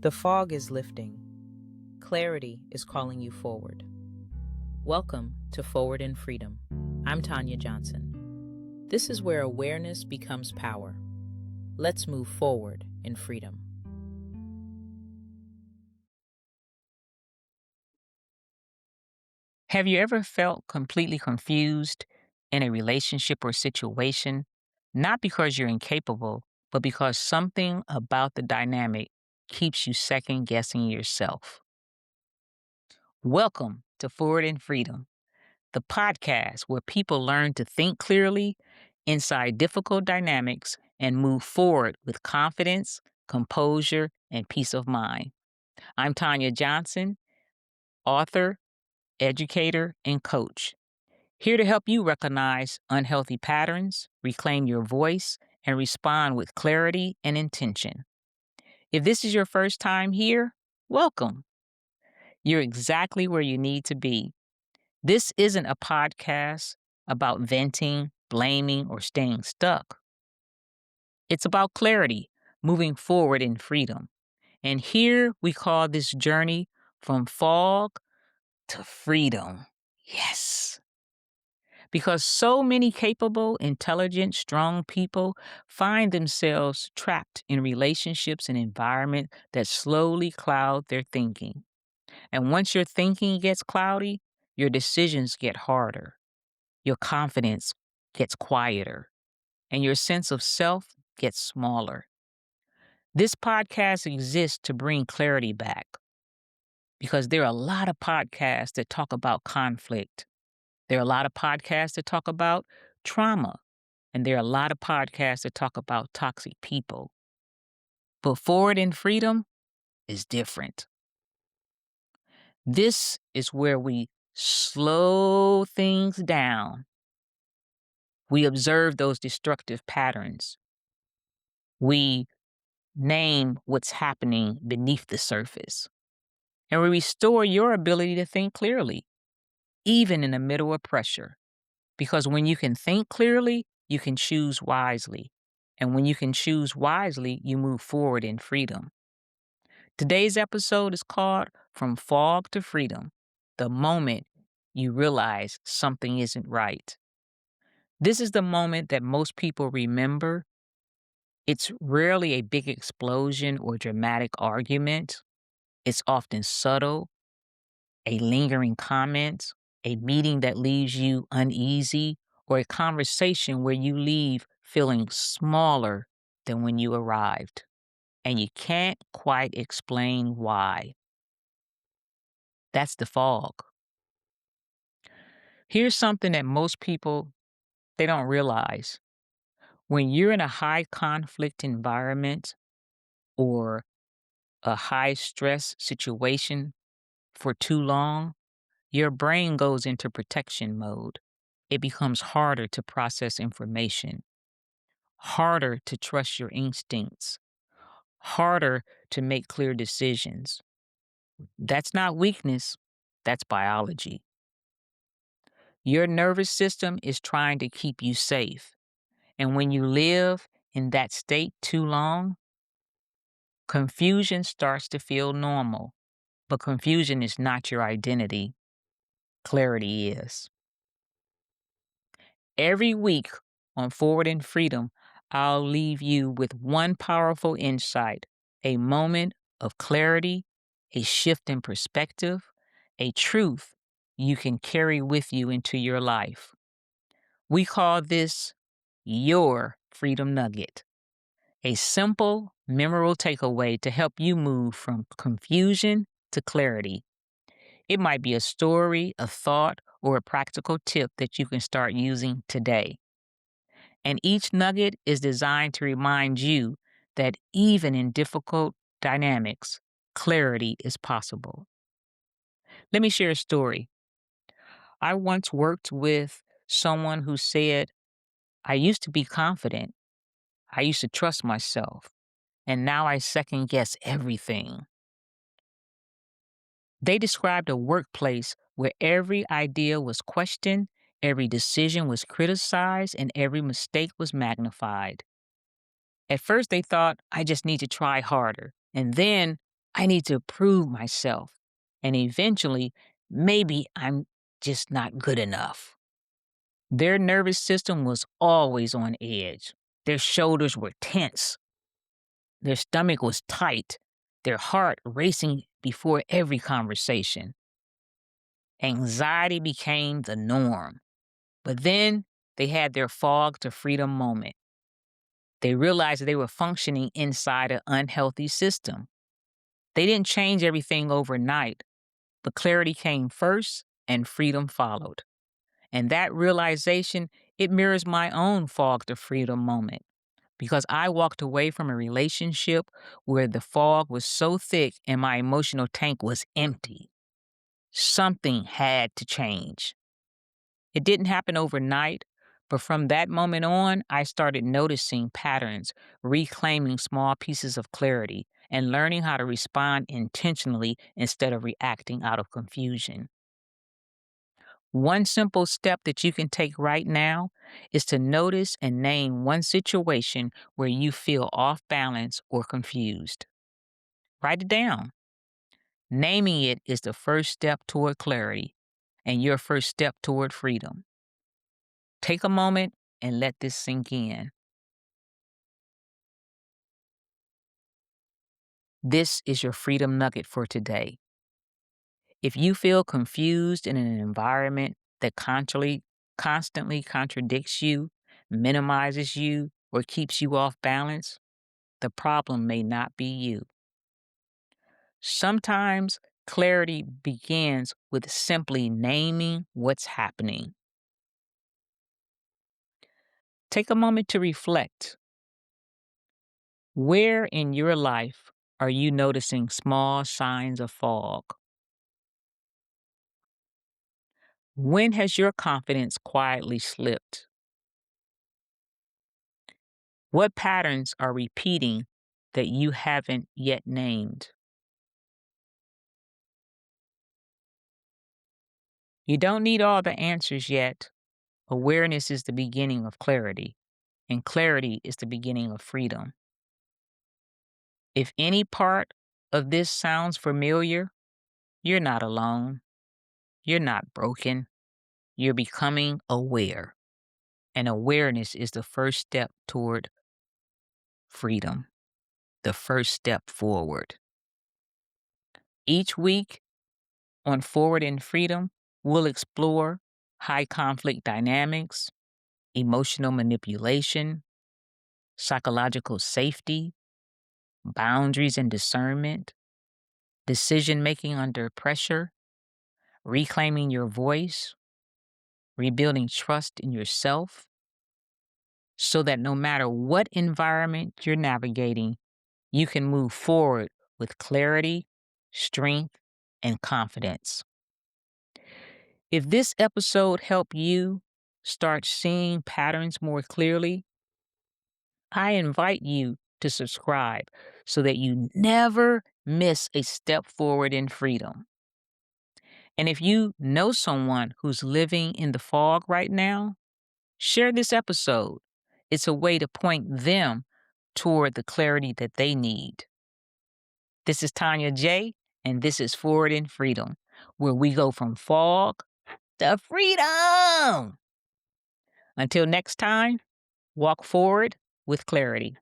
The fog is lifting. Clarity is calling you forward. Welcome to Forward in Freedom. I'm Tanya Johnson. This is where awareness becomes power. Let's move forward in freedom. Have you ever felt completely confused in a relationship or situation, not because you're incapable, but because something about the dynamic keeps you second guessing yourself? Welcome to Forward in Freedom, the podcast where people learn to think clearly inside difficult dynamics and move forward with confidence, composure, and peace of mind. I'm Tanya Johnson, author, educator, and coach. Here to help you recognize unhealthy patterns, reclaim your voice, and respond with clarity and intention. If this is your first time here, welcome. You're exactly where you need to be. This isn't a podcast about venting, blaming, or staying stuck. It's about clarity, moving forward in freedom. And here we call this journey from fog to freedom. Yes. Because so many capable, intelligent, strong people find themselves trapped in relationships and environments that slowly cloud their thinking. And once your thinking gets cloudy, your decisions get harder, your confidence gets quieter, and your sense of self gets smaller. This podcast exists to bring clarity back because there are a lot of podcasts that talk about conflict. There are a lot of podcasts that talk about trauma. And there are a lot of podcasts that talk about toxic people. But Forward in Freedom is different. This is where we slow things down. We observe those destructive patterns. We name what's happening beneath the surface. And we restore your ability to think clearly, even in the middle of pressure. Because when you can think clearly, you can choose wisely. And when you can choose wisely, you move forward in freedom. Today's episode is called From Fog to Freedom, the moment you realize something isn't right. This is the moment that most people remember. It's rarely a big explosion or dramatic argument. It's often subtle, a lingering comment, a meeting that leaves you uneasy, or a conversation where you leave feeling smaller than when you arrived. And you can't quite explain why. That's the fog. Here's something that most people they don't realize. When you're in a high conflict environment or a high stress situation for too long, your brain goes into protection mode. It becomes harder to process information, harder to trust your instincts, harder to make clear decisions. That's not weakness, that's biology. Your nervous system is trying to keep you safe. And when you live in that state too long, confusion starts to feel normal. But confusion is not your identity. Clarity is. Every week on Forward in Freedom, I'll leave you with one powerful insight, a moment of clarity, a shift in perspective, a truth you can carry with you into your life. We call this your Freedom Nugget, a simple, memorable takeaway to help you move from confusion to clarity. It might be a story, a thought, or a practical tip that you can start using today. And each nugget is designed to remind you that even in difficult dynamics, clarity is possible. Let me share a story. I once worked with someone who said, I used to be confident. I used to trust myself. And now I second guess everything. They described a workplace where every idea was questioned, every decision was criticized, and every mistake was magnified. At first, they thought, I just need to try harder. And then I need to prove myself. And eventually, maybe I'm just not good enough. Their nervous system was always on edge. Their shoulders were tense. Their stomach was tight. Their heart racing before every conversation. Anxiety became the norm. But then they had their fog to freedom moment. They realized they were functioning inside an unhealthy system. They didn't change everything overnight, but clarity came first and freedom followed. And that realization, it mirrors my own fog to freedom moment because I walked away from a relationship where the fog was so thick and my emotional tank was empty. Something had to change. It didn't happen overnight, but from that moment on, I started noticing patterns, reclaiming small pieces of clarity, and learning how to respond intentionally instead of reacting out of confusion. One simple step that you can take right now is to notice and name one situation where you feel off balance or confused. Write it down. Naming it is the first step toward clarity and your first step toward freedom. Take a moment and let this sink in. This is your freedom nugget for today. If you feel confused in an environment that constantly contradicts you, minimizes you, or keeps you off balance, the problem may not be you. Sometimes clarity begins with simply naming what's happening. Take a moment to reflect. Where in your life are you noticing small signs of fog? When has your confidence quietly slipped? What patterns are repeating that you haven't yet named? You don't need all the answers yet. Awareness is the beginning of clarity, and clarity is the beginning of freedom. If any part of this sounds familiar, you're not alone. You're not broken. You're becoming aware. And awareness is the first step toward freedom, the first step forward. Each week on Forward in Freedom, we'll explore high conflict dynamics, emotional manipulation, psychological safety, boundaries and discernment, decision making under pressure, reclaiming your voice, rebuilding trust in yourself, so that no matter what environment you're navigating, you can move forward with clarity, strength, and confidence. If this episode helped you start seeing patterns more clearly, I invite you to subscribe so that you never miss a step forward in freedom. And if you know someone who's living in the fog right now, share this episode. It's a way to point them toward the clarity that they need. This is Tanya J, and this is Forward in Freedom, where we go from fog to freedom. Until next time, walk forward with clarity.